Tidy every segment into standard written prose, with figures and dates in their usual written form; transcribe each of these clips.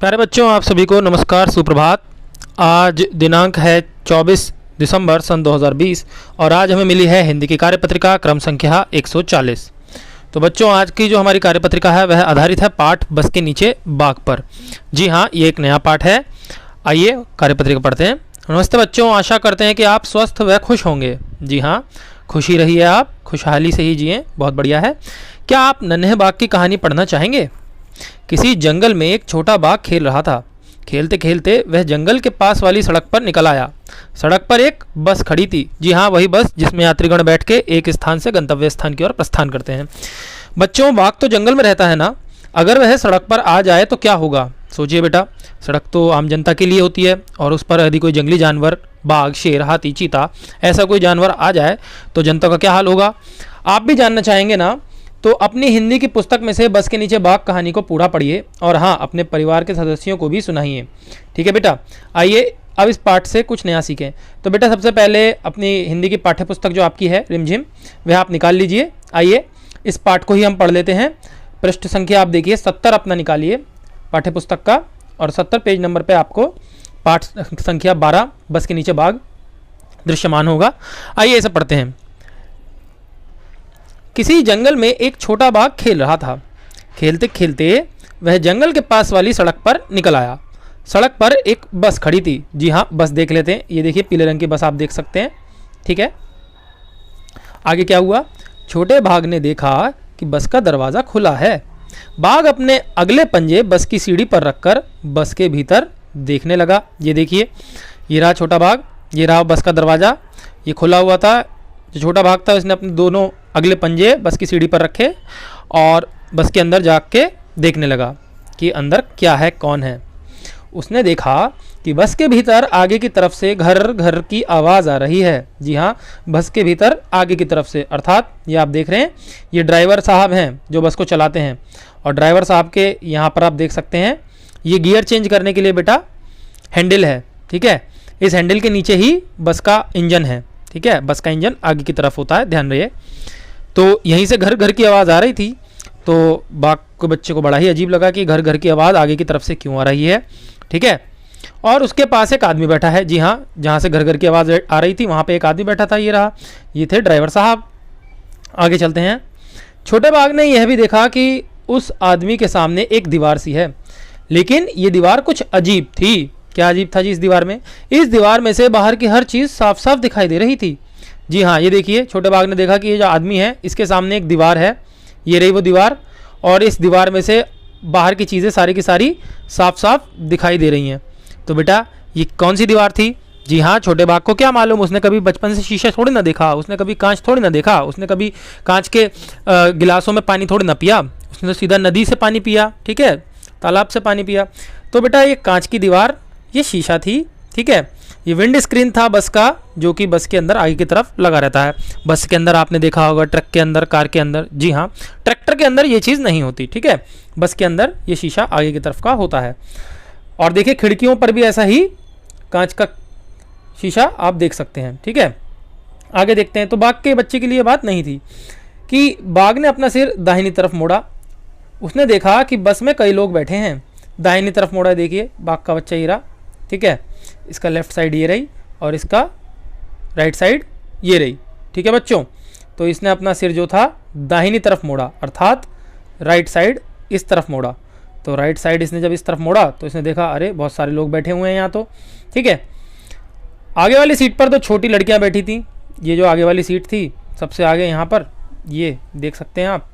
प्यारे बच्चों, आप सभी को नमस्कार, सुप्रभात। आज दिनांक है 24 दिसंबर सन 2020 और आज हमें मिली है हिंदी की कार्यपत्रिका क्रम संख्या 140। तो बच्चों, आज की जो हमारी कार्यपत्रिका है वह आधारित है पाठ बस के नीचे बाग पर। जी हाँ, ये एक नया पाठ है। आइए कार्यपत्रिका पढ़ते हैं। नमस्ते बच्चों, आशा करते हैं कि आप स्वस्थ व खुश होंगे। जी हाँ, खुशी रहिए, आप खुशहाली से ही जिएं, बहुत बढ़िया है। क्या आप नन्हे बाग की कहानी पढ़ना चाहेंगे? किसी जंगल में एक छोटा बाघ खेल रहा था। खेलते खेलते वह जंगल के पास वाली सड़क पर निकल आया। सड़क पर एक बस खड़ी थी। जी हाँ, वही बस जिसमें यात्रीगण बैठ के एक स्थान से गंतव्य स्थान की ओर प्रस्थान करते हैं। बच्चों, बाघ तो जंगल में रहता है ना, अगर वह सड़क पर आ जाए तो क्या होगा? सोचिए बेटा, सड़क तो आम जनता के लिए होती है और उस पर यदि कोई जंगली जानवर, बाघ, शेर, हाथी, चीता, ऐसा कोई जानवर आ जाए तो जनता का क्या हाल होगा? आप भी जानना चाहेंगे ना? तो अपनी हिंदी की पुस्तक में से बस के नीचे बाघ कहानी को पूरा पढ़िए और हाँ, अपने परिवार के सदस्यों को भी सुनाइए। ठीक है बेटा। आइए अब इस पाठ से कुछ नया सीखें। तो बेटा, सबसे पहले अपनी हिंदी की पाठ्य पुस्तक जो आपकी है रिमझिम, वह आप निकाल लीजिए। आइए इस पाठ को ही हम पढ़ लेते हैं। पृष्ठ संख्या आप देखिए 70 अपना निकालिए पाठ्य पुस्तक का, और 70 पेज नंबर पर आपको पाठ संख्या 12 बस के नीचे बाघ दृश्यमान होगा। आइए इसे पढ़ते हैं। किसी जंगल में एक छोटा बाघ खेल रहा था। खेलते खेलते वह जंगल के पास वाली सड़क पर निकल आया। सड़क पर एक बस खड़ी थी। जी हाँ, बस देख लेते हैं। ये देखिए, पीले रंग की बस आप देख सकते हैं। ठीक है, आगे क्या हुआ? छोटे बाघ ने देखा कि बस का दरवाज़ा खुला है। बाघ अपने अगले पंजे बस की सीढ़ी पर रखकर बस के भीतर देखने लगा। ये देखिए, ये रहा छोटा बाघ, ये रहा बस का दरवाज़ा, ये खुला हुआ था। जो छोटा बाघ था उसने अपने दोनों अगले पंजे बस की सीढ़ी पर रखे और बस के अंदर जाग के देखने लगा कि अंदर क्या है, कौन है। उसने देखा कि बस के भीतर आगे की तरफ से घर घर की आवाज़ आ रही है। जी हाँ, बस के भीतर आगे की तरफ से, अर्थात ये आप देख रहे हैं, ये ड्राइवर साहब हैं जो बस को चलाते हैं। और ड्राइवर साहब के यहाँ पर आप देख सकते हैं, ये गियर चेंज करने के लिए बेटा हैंडल है। ठीक है, इस हैंडल के नीचे ही बस का इंजन है। ठीक है, बस का इंजन आगे की तरफ होता है, ध्यान रहिए। तो यहीं से घर घर की आवाज़ आ रही थी। तो बाघ को, बच्चे को बड़ा ही अजीब लगा कि घर घर की आवाज़ आगे की तरफ से क्यों आ रही है। ठीक है, और उसके पास एक आदमी बैठा है। जी हाँ, जहाँ से घर घर की आवाज़ आ रही थी वहाँ पे एक आदमी बैठा था। ये रहा, ये थे ड्राइवर साहब। आगे चलते हैं। छोटे बाघ ने यह भी देखा कि उस आदमी के सामने एक दीवार सी है, लेकिन ये दीवार कुछ अजीब थी। क्या अजीब था जी इस दीवार में? इस दीवार में से बाहर की हर चीज़ साफ साफ दिखाई दे रही थी। जी हाँ, ये देखिए, छोटे बाघ ने देखा कि ये जो आदमी है इसके सामने एक दीवार है। ये रही वो दीवार, और इस दीवार में से बाहर की चीज़ें सारी की सारी साफ साफ दिखाई दे रही हैं। तो बेटा, ये कौन सी दीवार थी? जी हाँ, छोटे बाघ को क्या मालूम, उसने कभी बचपन से शीशा थोड़ी ना देखा, उसने कभी कांच थोड़ी ना देखा, उसने कभी कांच के गिलासों में पानी थोड़ी ना पिया, उसने तो सीधा नदी से पानी पिया। ठीक है, तालाब से पानी पिया। तो बेटा, ये कांच की दीवार, ये शीशा थी। ठीक है, ये विंड स्क्रीन था बस का, जो कि बस के अंदर आगे की तरफ लगा रहता है। बस के अंदर आपने देखा होगा, ट्रक के अंदर, कार के अंदर। जी हाँ, ट्रैक्टर के अंदर ये चीज़ नहीं होती। ठीक है, बस के अंदर ये शीशा आगे की तरफ का होता है। और देखिए, खिड़कियों पर भी ऐसा ही कांच का शीशा आप देख सकते हैं। ठीक है, आगे देखते हैं। तो बाघ के बच्चे के लिए बात नहीं थी कि बाघ ने अपना सिर दाहिनी तरफ मोड़ा। उसने देखा कि बस में कई लोग बैठे हैं। दाहिनी तरफ मोड़ा, देखिए बाघ का बच्चा ही रहा। ठीक है, इसका लेफ्ट साइड ये रही और इसका राइट साइड ये रही। ठीक है बच्चों, तो इसने अपना सिर जो था दाहिनी तरफ मोड़ा, अर्थात राइट साइड इस तरफ मोड़ा। तो राइट साइड इसने जब इस तरफ मोड़ा तो इसने देखा, अरे बहुत सारे लोग बैठे हुए हैं यहाँ तो। ठीक है, आगे वाली सीट पर तो छोटी लड़कियाँ बैठी थी। ये जो आगे वाली सीट थी सबसे आगे, यहाँ पर ये देख सकते हैं आप,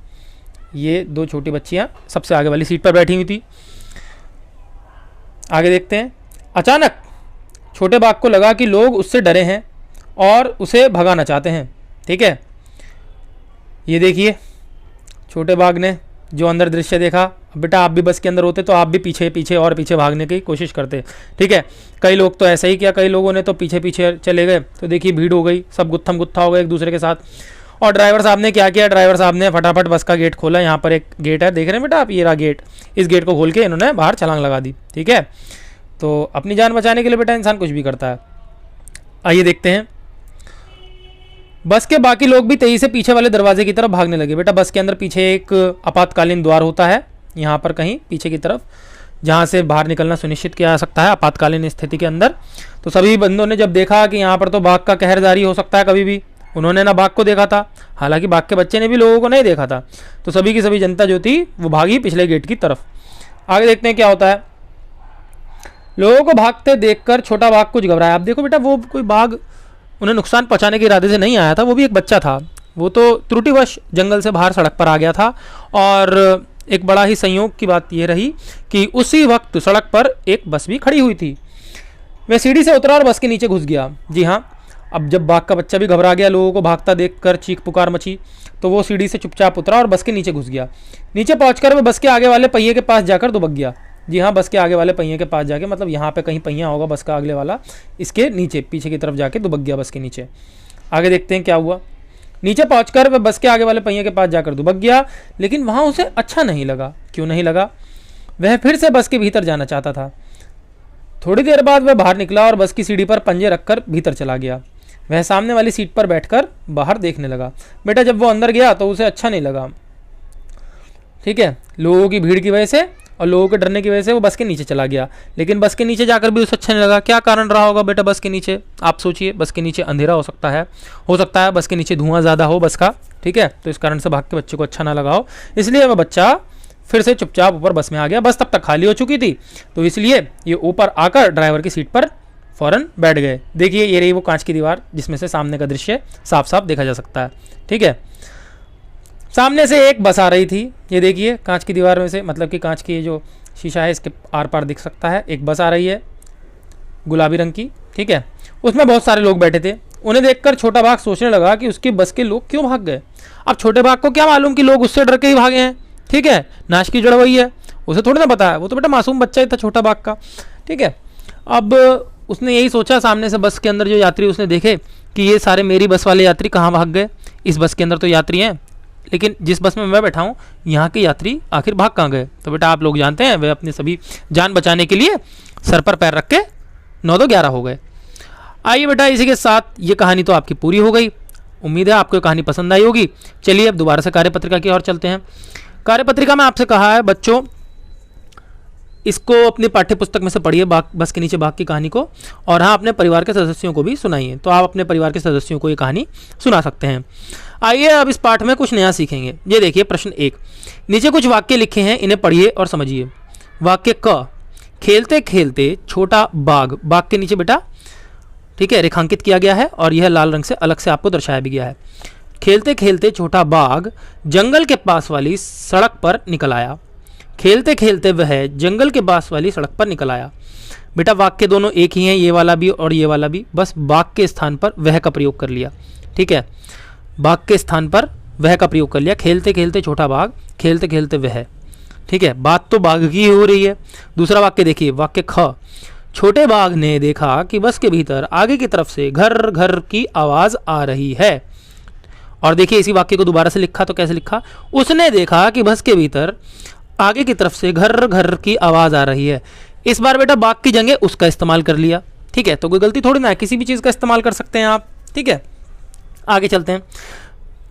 ये दो छोटी बच्चियाँ सबसे आगे वाली सीट पर बैठी हुई थी। आगे देखते हैं। अचानक छोटे बाघ को लगा कि लोग उससे डरे हैं और उसे भगाना चाहते हैं। ठीक है, ये देखिए, छोटे बाघ ने जो अंदर दृश्य देखा। बेटा, आप भी बस के अंदर होते तो आप भी पीछे पीछे और पीछे भागने की कोशिश करते। ठीक है, कई लोग तो ऐसा ही किया, कई लोगों ने तो पीछे पीछे चले गए। तो देखिए, भीड़ हो गई, सब गुत्थम गुत्था हो गए एक दूसरे के साथ। और ड्राइवर साहब ने क्या किया? ड्राइवर साहब ने फटाफट बस का गेट खोला। यहाँ पर एक गेट है, देख रहे हैं बेटा आप, ये रहा गेट। इस गेट को खोल के इन्होंने बाहर छलांग लगा दी। ठीक है, तो अपनी जान बचाने के लिए बेटा इंसान कुछ भी करता है। आइए देखते हैं। बस के बाकी लोग भी तेजी से पीछे वाले दरवाजे की तरफ भागने लगे। बेटा, बस के अंदर पीछे एक आपातकालीन द्वार होता है, यहाँ पर कहीं पीछे की तरफ जहाँ से बाहर निकलना सुनिश्चित किया जा सकता है आपातकालीन स्थिति के अंदर। तो सभी बंदों ने जब देखा कि यहाँ पर तो बाघ का कहर जारी हो सकता है कभी भी, उन्होंने ना बाघ को देखा था, हालांकि बाघ के बच्चे ने भी लोगों को नहीं देखा था, तो सभी की सभी जनता जो थी वो भागी पिछले गेट की तरफ। आगे देखते हैं क्या होता है। लोगों को भागते देखकर छोटा बाघ कुछ घबराया। अब देखो बेटा, वो कोई बाघ उन्हें नुकसान पहुंचाने के इरादे से नहीं आया था, वो भी एक बच्चा था, वो तो त्रुटिवश जंगल से बाहर सड़क पर आ गया था। और एक बड़ा ही संयोग की बात यह रही कि उसी वक्त सड़क पर एक बस भी खड़ी हुई थी। वह सीढ़ी से उतरा और बस के नीचे घुस गया। जी हाँ, अब जब बाघ का बच्चा भी घबरा गया, लोगों को भागता देखकर चीख पुकार मची, तो वो सीढ़ी से चुपचाप उतरा और बस के नीचे घुस गया। नीचे पहुंचकर वह बस के आगे वाले पहिए के पास जाकर दुबक गया। जी हाँ, बस के आगे वाले पहिए के पास जाके, मतलब यहाँ पे कहीं पहिया होगा बस का अगले वाला, इसके नीचे पीछे की तरफ जाके दुबक गया बस के नीचे। आगे देखते हैं क्या हुआ। नीचे पहुंचकर वह बस के आगे वाले पहिए के पास जाकर दुबक गया, लेकिन वहाँ उसे अच्छा नहीं लगा। क्यों नहीं लगा? वह फिर से बस के भीतर जाना चाहता था। थोड़ी देर बाद वह बाहर निकला और बस की सीढ़ी पर पंजे रखकर भीतर चला गया। वह सामने वाली सीट पर बैठकर बाहर देखने लगा। बेटा, जब वो अंदर गया तो उसे अच्छा नहीं लगा, ठीक है, लोगों की भीड़ की वजह से और लोगों के डरने की वजह से वो बस के नीचे चला गया। लेकिन बस के नीचे जाकर भी उसे अच्छा नहीं लगा। क्या कारण रहा होगा बेटा बस के नीचे? आप सोचिए। बस के नीचे अंधेरा हो सकता है बस के नीचे धुआं ज़्यादा हो बस का, ठीक है, तो इस कारण से भाग के बच्चे को अच्छा ना लगा हो, इसलिए वह बच्चा फिर से चुपचाप ऊपर बस में आ गया। बस तब तक खाली हो चुकी थी, तो इसलिए ये ऊपर आकर ड्राइवर की सीट पर फौरन बैठ गए। देखिए, ये रही वो कांच की दीवार जिसमें से सामने का दृश्य साफ साफ देखा जा सकता है, ठीक है। सामने से एक बस आ रही थी, ये देखिए कांच की दीवार में से, मतलब कि कांच की जो शीशा है इसके आर पार दिख सकता है। एक बस आ रही है गुलाबी रंग की, ठीक है, उसमें बहुत सारे लोग बैठे थे। उन्हें देखकर छोटा बाघ सोचने लगा कि उसकी बस के लोग क्यों भाग गए। अब छोटे बाघ को क्या मालूम कि लोग उससे डर के ही भागे हैं, ठीक है, नाश की जड़ वही है, उसे थोड़ी ना पता है, वो तो बेटा मासूम बच्चा ही था छोटा बाघ का, ठीक है। अब उसने यही सोचा, सामने से बस के अंदर जो यात्री उसने देखे कि ये सारे मेरी बस वाले यात्री कहाँ भाग गए, इस बस के अंदर तो यात्री हैं, लेकिन जिस बस में मैं बैठा हूँ यहाँ के यात्री आखिर भाग कहाँ गए। तो बेटा आप लोग जानते हैं, वे अपनी सभी जान बचाने के लिए सर पर पैर रख के 9-2-11 हो गए। आइए बेटा, इसी के साथ ये कहानी तो आपकी पूरी हो गई। उम्मीद है आपको कहानी पसंद आई होगी। चलिए अब दोबारा से कार्यपत्रिका की ओर चलते हैं। कार्यपत्रिका में आपसे कहा है बच्चों, इसको अपनी पाठ्य पुस्तक में से पढ़िए, बस के नीचे बाघ की कहानी को, और हाँ अपने परिवार के सदस्यों को भी सुनाइए। तो आप अपने परिवार के सदस्यों को ये कहानी सुना सकते हैं। आइए अब इस पाठ में कुछ नया सीखेंगे। ये देखिए प्रश्न 1, नीचे कुछ वाक्य लिखे हैं, इन्हें पढ़िए और समझिए। वाक्य क, खेलते खेलते छोटा बाघ, बाघ के नीचे बेटा, ठीक है, रेखांकित किया गया है और यह लाल रंग से अलग से आपको दर्शाया भी गया है। खेलते खेलते छोटा बाघ जंगल के पास वाली सड़क पर निकल आया। खेलते खेलते वह जंगल के पास वाली सड़क पर निकल आया। बेटा वाक्य दोनों एक ही हैं, ये वाला भी और ये वाला भी, बस बाघ के स्थान पर वह का प्रयोग कर लिया, ठीक है, बाघ के स्थान पर वह का प्रयोग कर लिया। खेलते खेलते छोटा बाघ, खेलते खेलते वह, ठीक है, बात तो बाघ की हो रही है। दूसरा वाक्य देखिए, वाक्य ख, छोटे बाघ ने देखा कि बस के भीतर आगे की तरफ से घर घर की आवाज आ रही है। और देखिए इसी वाक्य को दोबारा से लिखा तो कैसे लिखा, उसने देखा कि बस के भीतर आगे की तरफ से घर घर की आवाज आ रही है। इस बार बेटा बाघ की जगह उसका इस्तेमाल कर लिया, ठीक है, तो कोई गलती थोड़ी ना है, किसी भी चीज का इस्तेमाल कर सकते हैं आप, ठीक है। आगे चलते हैं।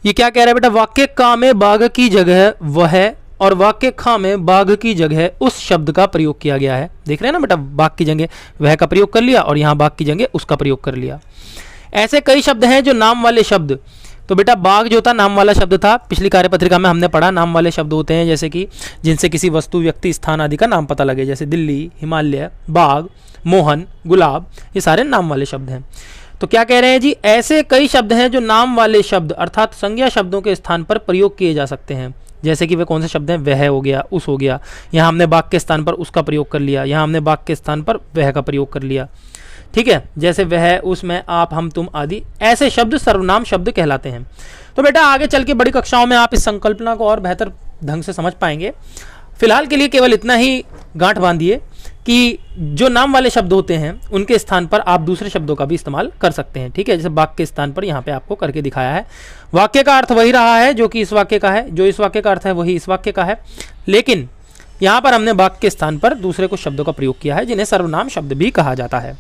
ये क्या कह रहा है बेटा, वाक्य का में बाघ की जगह वह और वाक्य खा में बाघ की जगह उस शब्द का प्रयोग किया गया है। देख रहे हैं ना बेटा, बाघ की जगह वह का प्रयोग कर लिया और यहाँ बाघ की जगह उसका प्रयोग कर लिया। ऐसे कई शब्द हैं जो नाम वाले शब्द, तो बेटा बाघ जो था नाम वाला शब्द था, पिछली कार्यपत्रिका में हमने पढ़ा नाम वाले शब्द होते हैं जैसे कि जिनसे किसी वस्तु, व्यक्ति, स्थान आदि का नाम पता लगे, जैसे दिल्ली, हिमालय, बाघ, मोहन, गुलाब, ये सारे नाम वाले शब्द हैं। तो क्या कह रहे हैं जी, ऐसे कई शब्द हैं जो नाम वाले शब्द अर्थात संज्ञा शब्दों के स्थान पर प्रयोग किए जा सकते हैं। जैसे कि वे कौन से शब्द हैं, वह हो गया, उस हो गया, यहाँ हमने बाघ के स्थान पर उसका प्रयोग कर लिया, यहाँ हमने बाघ के स्थान पर वह का प्रयोग कर लिया, ठीक है, जैसे वह, उसमें, आप, हम, तुम आदि ऐसे शब्द सर्वनाम शब्द कहलाते हैं। तो बेटा आगे चल के बड़ी कक्षाओं में आप इस संकल्पना को और बेहतर ढंग से समझ पाएंगे। फिलहाल के लिए केवल इतना ही गांठ बांधिए कि जो नाम वाले शब्द होते हैं उनके स्थान पर आप दूसरे शब्दों का भी इस्तेमाल कर सकते हैं, ठीक है, जैसे बाघ के स्थान पर यहाँ पे आपको करके दिखाया है। वाक्य का अर्थ वही रहा है जो कि इस वाक्य का है, जो इस वाक्य का अर्थ है वही इस वाक्य का है, लेकिन यहाँ पर हमने बाघ के स्थान पर दूसरे कुछ शब्दों का प्रयोग किया है जिन्हें सर्वनाम शब्द भी कहा जाता है।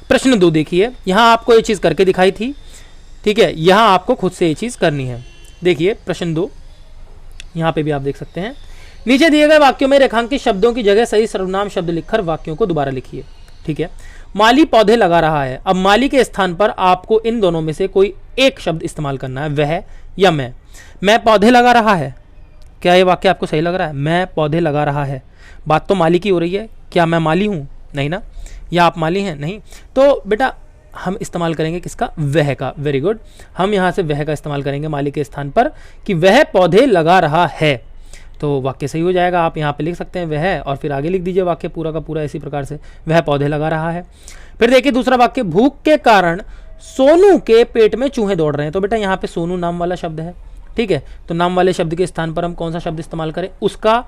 प्रश्न 2 देखिए, यहाँ आपको ये चीज़ करके दिखाई थी, ठीक है, यहाँ आपको खुद से ये चीज़ करनी है। देखिए प्रश्न 2, यहाँ पे भी आप देख सकते हैं, नीचे दिए गए वाक्यों में रेखांकित शब्दों की जगह सही सर्वनाम शब्द लिखकर वाक्यों को दोबारा लिखिए। ठीक है, माली पौधे लगा रहा है। अब माली के स्थान पर आपको इन दोनों में से कोई एक शब्द इस्तेमाल करना है, वह या मैं। मैं पौधे लगा रहा है, क्या ये वाक्य आपको सही लग रहा है? मैं पौधे लगा रहा है, बात तो माली की हो रही है। क्या मैं माली हूं? नहीं ना। या आप माली हैं? नहीं। तो बेटा हम इस्तेमाल करेंगे किसका? वह का। वेरी गुड, हम यहाँ से वह का इस्तेमाल करेंगे माली के स्थान पर कि वह पौधे लगा रहा है, तो वाक्य सही हो जाएगा। आप यहाँ पे लिख सकते हैं वह, और फिर आगे लिख दीजिए वाक्य पूरा का पूरा इसी प्रकार से, वह पौधे लगा रहा है। फिर देखिए दूसरा वाक्य, भूख के कारण सोनू के पेट में चूहे दौड़ रहे हैं। तो बेटा यहाँ पे सोनू नाम वाला शब्द है। ठीक है, तो नाम वाले शब्द के स्थान पर हम कौन सा शब्द इस्तेमाल करें? उसका,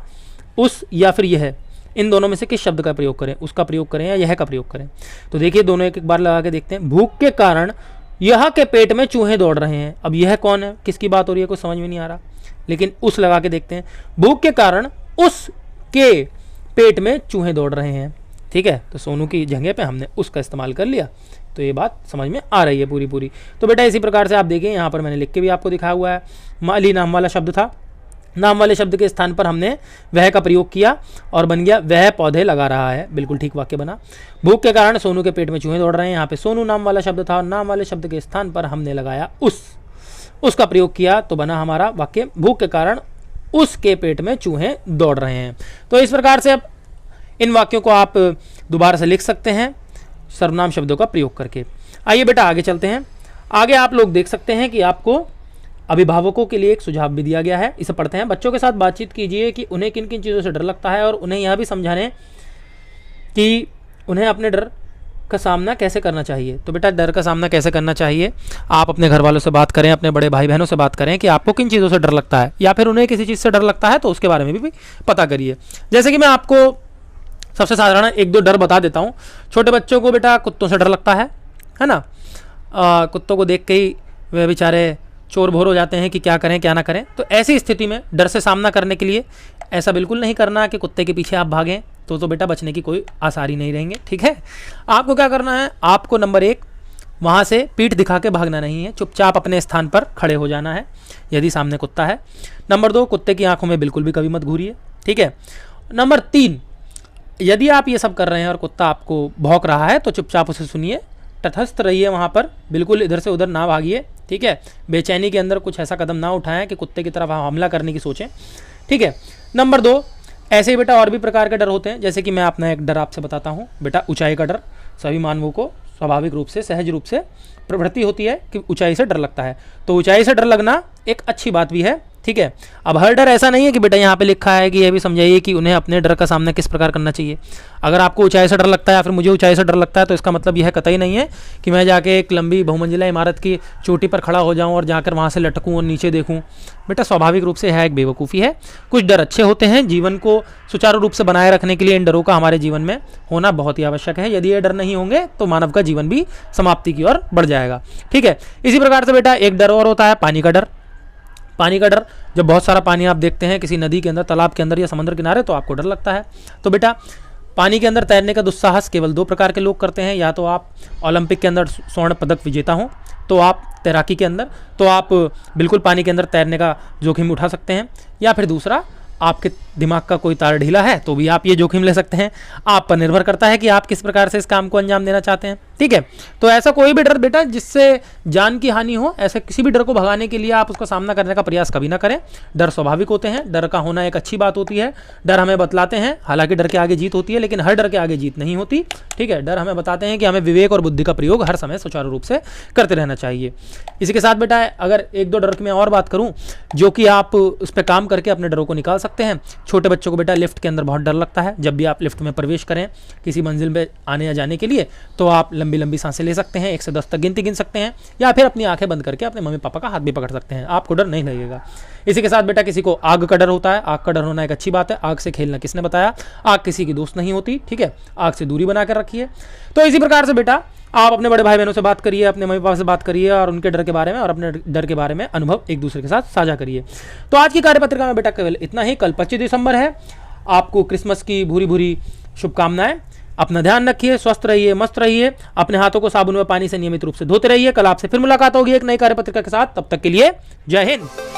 उस या फिर यह, इन दोनों में से किस शब्द का प्रयोग करें? उसका प्रयोग करें या यह का प्रयोग करें? तो देखिए दोनों एक एक बार लगा के देखते हैं। भूख के कारण यह के पेट में चूहे दौड़ रहे हैं। अब यह कौन है, किसकी बात हो रही है, कुछ समझ में नहीं आ रहा, लेकिन उस लगा के देखते हैं। भूख के कारण उस के पेट में चूहे दौड़ रहे हैं। ठीक है, तो सोनू की जगह पे हमने उसका इस्तेमाल कर लिया, तो ये बात समझ में आ रही है पूरी पूरी। तो बेटा इसी प्रकार से आप देखिए यहाँ पर मैंने लिख के भी आपको दिखाया हुआ है। माली नाम वाला शब्द था, नाम वाले शब्द के स्थान पर हमने वह का प्रयोग किया और बन गया वह पौधे लगा रहा है। बिल्कुल ठीक वाक्य बना। भूख के कारण सोनू के पेट में चूहे दौड़ रहे हैं, यहाँ पे सोनू नाम वाला शब्द था और नाम वाले शब्द के स्थान पर हमने लगाया उसका प्रयोग किया, तो बना हमारा वाक्य भूख के कारण उसके पेट में चूहे दौड़ रहे हैं। तो इस प्रकार से अब इन वाक्यों को आप दोबारा से लिख सकते हैं सर्वनाम शब्दों का प्रयोग करके। आइए बेटा आगे चलते हैं। आगे आप लोग देख सकते हैं कि आपको अभिभावकों के लिए एक सुझाव भी दिया गया है, इसे पढ़ते हैं। बच्चों के साथ बातचीत कीजिए कि उन्हें किन किन चीज़ों से डर लगता है और उन्हें यह भी समझाने कि उन्हें अपने डर का सामना कैसे करना चाहिए। तो बेटा डर का सामना कैसे करना चाहिए, आप अपने घर वालों से बात करें, अपने बड़े भाई बहनों से बात करें कि आपको किन चीज़ों से डर लगता है, या फिर उन्हें किसी चीज़ से डर लगता है तो उसके बारे में भी पता करिए। जैसे कि मैं आपको सबसे साधारण एक दो डर बता देता हूँ। छोटे बच्चों को बेटा कुत्तों से डर लगता है ना। कुत्तों को देख के ही वे बेचारे चोर भोर हो जाते हैं कि क्या करें क्या ना करें। तो ऐसी स्थिति में डर से सामना करने के लिए ऐसा बिल्कुल नहीं करना कि कुत्ते के पीछे आप भागें, तो बेटा बचने की कोई आसार ही नहीं रहेंगे। ठीक है, आपको क्या करना है, आपको नंबर 1 वहाँ से पीठ दिखा के भागना नहीं है, चुपचाप अपने स्थान पर खड़े हो जाना है यदि सामने कुत्ता है। नंबर 2, कुत्ते की आंखों में बिल्कुल भी कभी मत घूरिए। ठीक है। नंबर 3, यदि आप ये सब कर रहे हैं और कुत्ता आपको भौंक रहा है तो चुपचाप उसे सुनिए, तटस्थ रहिए वहाँ पर, बिल्कुल इधर से उधर ना भागिए। ठीक है, बेचैनी के अंदर कुछ ऐसा कदम ना उठाएं कि कुत्ते की तरफ हमला करने की सोचें। ठीक है। नंबर 2, ऐसे ही बेटा और भी प्रकार के डर होते हैं, जैसे कि मैं अपना एक डर आपसे बताता हूँ। बेटा ऊंचाई का डर, सभी मानवों को स्वाभाविक रूप से सहज रूप से प्रवृत्ति होती है कि ऊंचाई से डर लगता है, तो ऊंचाई से डर लगना एक अच्छी बात भी है। ठीक है, अब हर डर ऐसा नहीं है कि बेटा यहाँ पे लिखा है कि ये भी समझाइए कि उन्हें अपने डर का सामना किस प्रकार करना चाहिए। अगर आपको ऊंचाई से डर लगता है या फिर मुझे ऊंचाई से डर लगता है तो इसका मतलब यह कतई नहीं है कि मैं जाके एक लंबी बहुमंजिला इमारत की चोटी पर खड़ा हो जाऊं और जाकर वहाँ से लटकूं और नीचे देखूं। बेटा स्वाभाविक रूप से यह एक बेवकूफ़ी है। कुछ डर अच्छे होते हैं, जीवन को सुचारू रूप से बनाए रखने के लिए इन डरों का हमारे जीवन में होना बहुत ही आवश्यक है। यदि ये डर नहीं होंगे तो मानव का जीवन भी समाप्ति की ओर बढ़ जाएगा। ठीक है, इसी प्रकार से बेटा एक डर और होता है पानी का डर। पानी का डर, जब बहुत सारा पानी आप देखते हैं किसी नदी के अंदर, तालाब के अंदर या समुद्र किनारे, तो आपको डर लगता है। तो बेटा पानी के अंदर तैरने का दुस्साहस केवल 2 प्रकार के लोग करते हैं, या तो आप ओलंपिक के अंदर स्वर्ण पदक विजेता हों, तो आप तैराकी के अंदर तो आप बिल्कुल पानी के अंदर तैरने का जोखिम उठा सकते हैं, या फिर दूसरा आपके दिमाग का कोई तार ढीला है तो भी आप ये जोखिम ले सकते हैं। आप पर निर्भर करता है कि आप किस प्रकार से इस काम को अंजाम देना चाहते हैं। ठीक है, तो ऐसा कोई भी डर बेटा जिससे जान की हानि हो, ऐसे किसी भी डर को भगाने के लिए आप उसका सामना करने का प्रयास कभी ना करें। डर स्वाभाविक होते हैं, डर का होना एक अच्छी बात होती है। डर हमें बतलाते हैं, हालांकि डर के आगे जीत होती है, लेकिन हर डर के आगे जीत नहीं होती। ठीक है, डर हमें बताते हैं कि हमें विवेक और बुद्धि का प्रयोग हर समय सुचारू रूप से करते रहना चाहिए। इसी के साथ बेटा अगर 1-2 डर की मैं और बात करूं जो कि आप उस पर काम करके अपने डरों को निकाल सकते हैं। छोटे बच्चों को बेटा लिफ्ट के अंदर बहुत डर लगता है। जब भी आप लिफ्ट में प्रवेश करें किसी मंजिल में आने या जाने के लिए, तो आप लंबी लंबी सांसें ले सकते हैं, 1 से 10 तक गिन सकते हैं, या फिर अपनी आंखें बंद करके अपने मम्मी पापा का हाथ भी पकड़ सकते हैं, आपको डर नहीं लगेगा। इसी के साथ बेटा किसी को आग का डर होता है। आग का डर होना एक अच्छी बात है, आग से खेलना किसने बताया, आग किसी की दोस्त नहीं होती। ठीक है, आग से दूरी बनाकर रखिए। तो इसी प्रकार से बेटा आप अपने बड़े भाई बहनों से बात करिए, अपने मम्मी पापा से बात करिए और उनके डर के बारे में और अपने डर के बारे में अनुभव एक दूसरे के साथ साझा करिए। तो आज की कार्यपत्रिका में बेटा केवल इतना ही। कल 25 दिसंबर है, आपको क्रिसमस की भूरी भूरी शुभकामनाएं। अपना ध्यान रखिए, स्वस्थ रहिए, मस्त रहिए, अपने हाथों को साबुन व पानी से नियमित रूप से धोते रहिए। कल आपसे फिर मुलाकात होगी एक नई कार्यपत्रिका के साथ, तब तक के लिए जय हिंद।